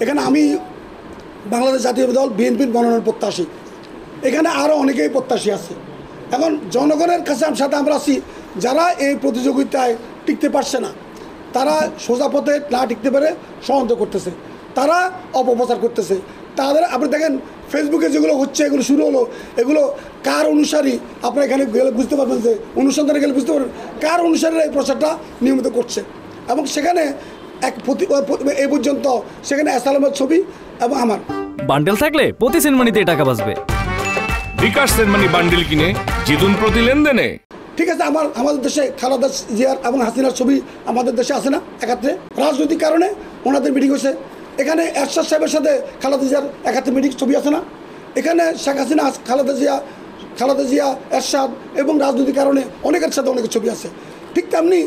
এখানে আমি বাংলাদেশ জাতীয় দল বিএনপির মনোনয়ন প্রত্যাশী, এখানে আরও অনেকেই প্রত্যাশী আছে। এখন জনগণের কাছে সাথে আমরা আছি, যারা এই প্রতিযোগিতায় টিকতে পারছে না, তারা সোজা পথে না টিকতে পারে ষড়যন্ত্র করতেছে, তারা অপপ্রচার করতেছে। তাদের আপনি দেখেন ফেসবুকে যেগুলো হচ্ছে, এগুলো শুরু হলো, এগুলো কার অনুসারী আপনারা এখানে গেলে বুঝতে পারবেন, যে অনুসন্ধানে গেলে বুঝতে পারবেন কার অনুসারীরা এই প্রচারটা নিয়মিত করছে। এবং সেখানে এই পর্যন্ত সেখানে এসালামের ছবি এবং আমার বান্ডেল থাকলে প্রতি সেনমানিতে টাকা বাঁচবে। বিকাশ সেনমানি বান্ডেল কিনে জিতুন প্রতি লেনদেনে। ঠিক আছে, আমাদের দেশে খালেদা জিয়ার এবং হাসিনার ছবি আমাদের দেশে আসে না একাত্রে? রাজনৈতিক কারণে ওনাদের মিটিং হয়েছে। এখানে এরশাদ সাহেবের সাথে খালেদা জিয়ার একাত্রে মিটিং ছবি আছে না? এখানে শেখ হাসিনা, খালেদা জিয়া, এরশাদ এবং রাজনৈতিক কারণে অনেকের সাথে অনেকের ছবি আছে। ঠিক তেমনি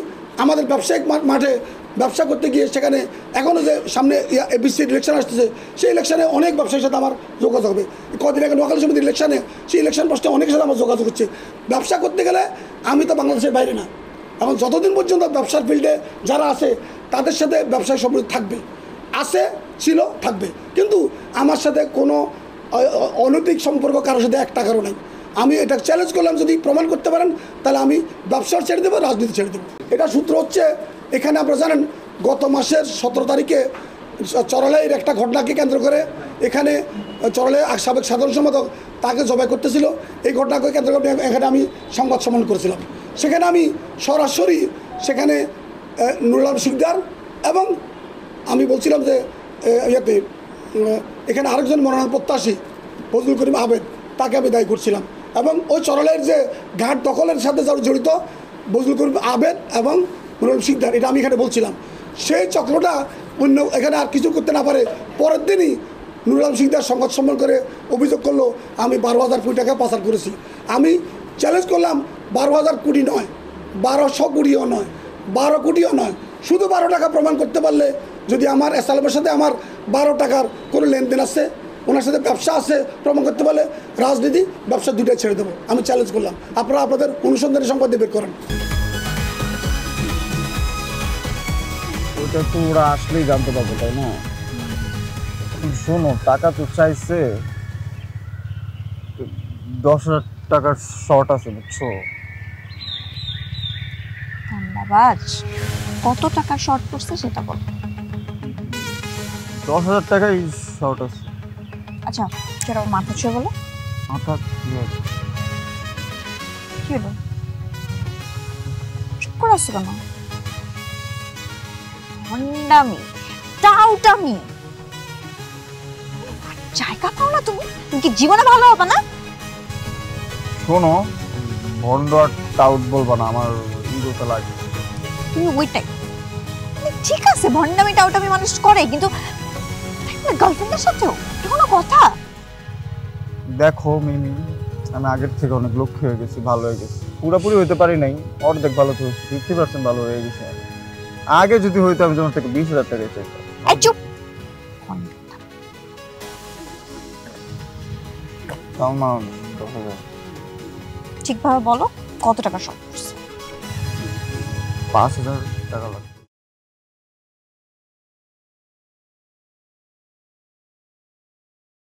আমাদের ব্যবসায়িক মাঠে ব্যবসা করতে গিয়ে সেখানে এখনও যে সামনে এবিসি ইলেকশন আসতেছে, সেই ইলেকশনে অনেক ব্যবসায়ীর সাথে আমার যোগাযোগ হবে। কদিন আগে নোয়াখালী সমিতির ইলেকশনে, সেই ইলেকশন প্রশ্নে অনেকের সাথে আমার যোগাযোগ হচ্ছে। ব্যবসা করতে গেলে আমি তো বাংলাদেশের বাইরে না, এবং যতদিন পর্যন্ত ব্যবসার ফিল্ডে যারা আছে তাদের সাথে ব্যবসায় সম্পর্ক থাকবে, আছে, ছিল, থাকবে। কিন্তু আমার সাথে কোনো অনৈতিক সম্পর্ক কারোর সাথে এক টাকারও নেই। আমি এটা চ্যালেঞ্জ করলাম, যদি প্রমাণ করতে পারেন তাহলে আমি ব্যবসা ছেড়ে দেবো, রাজনীতি ছেড়ে দেবো। এটা সূত্র হচ্ছে, এখানে আপনারা জানেন গত মাসের 17 তারিখে চরালের একটা ঘটনাকে কেন্দ্র করে এখানে চরালের সাবেক সাধারণ সম্পাদক তাকে জবাই করতেছিল। এই ঘটনাকে কেন্দ্র করে এখানে আমি সংবাদ সম্মেলন করেছিলাম। সেখানে আমি সরাসরি সেখানে নুরুল আলম শিকদার এবং আমি বলছিলাম যে এখানে আরেকজন মনোনয়ন প্রত্যাশী ফজলুল করিম আবেদ, তাকে আমি দায়ী করছিলাম। এবং ওই চরালের যে ঘাট দখলের সাথে যারা জড়িত ফজলুল করিম আবেদ এবং নুরুল আলম শিকদার, এটা আমি এখানে বলছিলাম। সেই চক্রটা অন্য এখানে আর কিছু করতে না পারে, পরের দিনই নুরুল আলম শিকদার সংবাদ সম্মেলন করে অভিযোগ করলো আমি 12,000 কোটি টাকা পাচার করেছি। আমি চ্যালেঞ্জ করলাম, 12,000 কোটি নয়, 1200 কোটিও নয়, 12 কোটিও নয়, শুধু 12 টাকা প্রমাণ করতে পারলে, যদি আমার এসালামের সাথে আমার 12 টাকার কোনো লেনদেন আছে, ওনার সাথে ব্যবসা আছে প্রমাণ করতে পারলে, রাজনীতি ব্যবসা দুটাই ছেড়ে দেবো। আমি চ্যালেঞ্জ করলাম, আপনারা আপনাদের অনুসন্ধানী সংবাদ বের করেন। ওটা তো ওরা আসলেই জানতে পারবে, তাই না? শোনো, টাকা তো চাইছে, 10,000 টাকার শর্ট আছে, বুঝছো? ধন্যবাদ। কত টাকা শর্ট পড়ছে সেটা বল। 10,000 টাকাই শর্ট আছে। আচ্ছা, সেটা মাথা ছুঁয়ে বলো। মাথা কি হবে? কি হলো, চুপ করে আসছো কেন? ভণ্ডামি, টাউটামি, জায়গা পাও না তুমি? তুমি কি জীবনে ভালো হবে না? শোনো, ভন্ড আর টাউট বলবা না, আমার ইগোতে লাগে। তুমি ওইটাই ঠিক আছে, ভণ্ডামি টাউটামি মানুষ করে, কিন্তু গার্লফ্রেন্ডের সাথেও কোনো কথা? দেখো মিমি, আমি আগের থেকে অনেক লক্ষ্য হয়ে গেছি, ভালো হয়ে গেছি। পুরোপুরি হইতে পারি নাই, অর্ধেক ভালো তো 50% ভালো হয়ে গেছে। আগে যদি হইতো আমি তোমার থেকে 20,000 টাকা চাইতাম। চুপ। ঠিকভাবে বলো, কত টাকা শর্ট পড়ছে? 5,000 টাকা লাগবে।